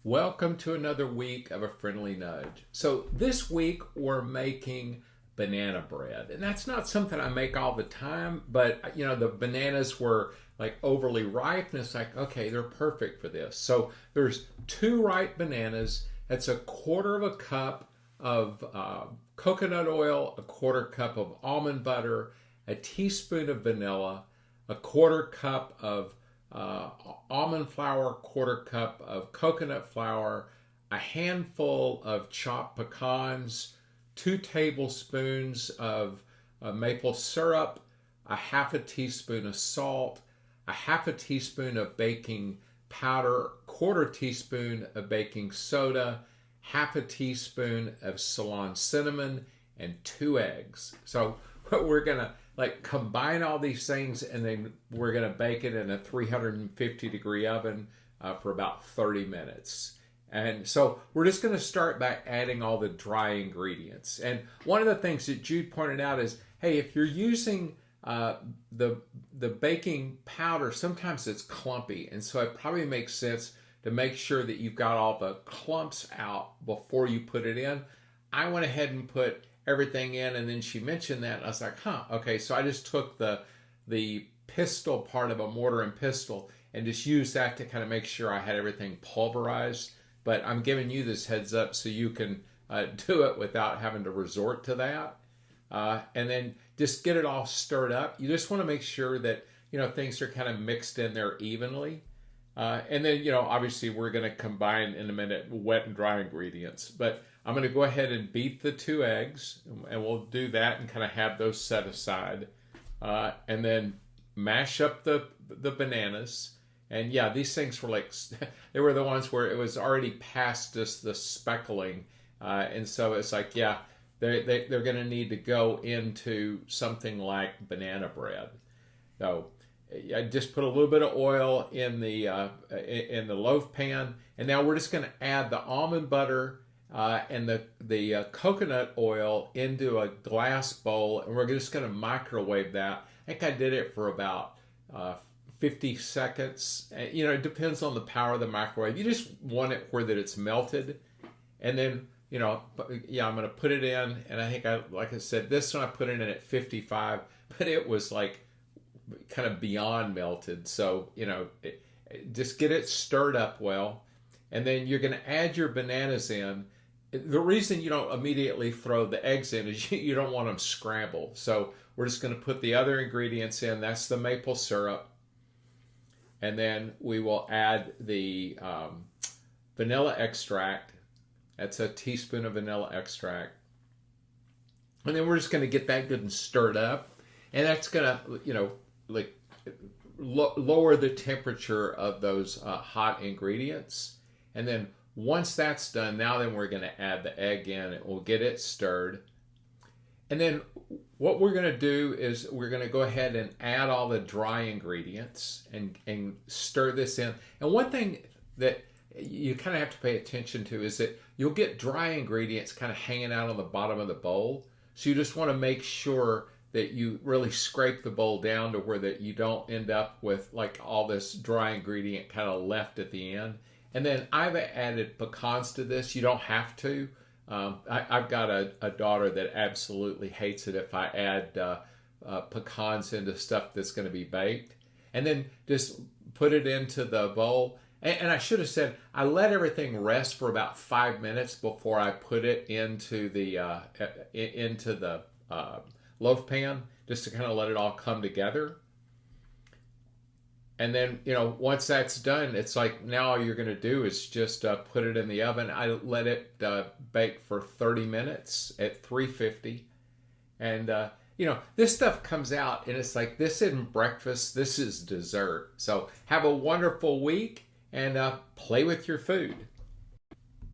Welcome to another week of A Friendly Nudge. So this week we're making banana bread. And that's not something I make all the time, but the bananas were like overly ripe and it's like, okay, they're perfect for this. So there's 2 ripe bananas. That's a quarter of a cup of coconut oil, a quarter cup of almond butter, a teaspoon of vanilla, a quarter cup of almond flour, quarter cup of coconut flour, a handful of chopped pecans, 2 tablespoons of maple syrup, a half a teaspoon of salt, a half a teaspoon of baking powder, quarter teaspoon of baking soda, half a teaspoon of Ceylon cinnamon, and 2 eggs. So we're gonna combine all these things, and then we're going to bake it in a 350 degree oven for about 30 minutes. And so we're just going to start by adding all the dry ingredients. And one of the things that Jude pointed out is, hey, if you're using the baking powder, sometimes it's clumpy, and so it probably makes sense to make sure that you've got all the clumps out before you put it in. I went ahead and put everything in, and then she mentioned that, and I was like, okay. So I just took the pistol part of a mortar and pestle and just used that to kind of make sure I had everything pulverized. But I'm giving you this heads up so you can do it without having to resort to that. And then just get it all stirred up. You just want to make sure that things are kind of mixed in there evenly. And then obviously we're going to combine in a minute wet and dry ingredients, but I'm going to go ahead and beat the 2 eggs, and we'll do that and kind of have those set aside. And then mash up the bananas. And yeah, these things were they were the ones where it was already past just the speckling. And so it's like, yeah, they're going to need to go into something like banana bread. So I just put a little bit of oil in the loaf pan, and now we're just going to add the almond butter and the coconut oil into a glass bowl, and we're just going to microwave that. I think I did it for about 50 seconds. It depends on the power of the microwave. You just want it where that it's melted, and then I'm going to put it in, and I think like I said, this one I put it in at 55, but it was like kind of beyond melted. So just get it stirred up well, and then you're going to add your bananas in. The reason you don't immediately throw the eggs in is you don't want them scrambled. So we're just going to put the other ingredients in. That's the maple syrup, and then we will add the vanilla extract. That's a teaspoon of vanilla extract, and then we're just going to get that good and stirred up, and that's going to lower the temperature of those hot ingredients. And then once that's done, then we're going to add the egg in, and we'll get it stirred. And then what we're going to do is we're going to go ahead and add all the dry ingredients and stir this in. And one thing that you kind of have to pay attention to is that you'll get dry ingredients kind of hanging out on the bottom of the bowl. So you just want to make sure that you really scrape the bowl down to where that you don't end up with all this dry ingredient kind of left at the end. And then I've added pecans to this. You don't have to. I've got a daughter that absolutely hates it if I add pecans into stuff that's going to be baked. And then just put it into the bowl. And I should have said, I let everything rest for about 5 minutes before I put it into the loaf pan, just to kind of let it all come together. And then, once that's done, it's like now all you're going to do is just put it in the oven. I let it bake for 30 minutes at 350. And, this stuff comes out and it's like, this isn't breakfast, this is dessert. So have a wonderful week and play with your food.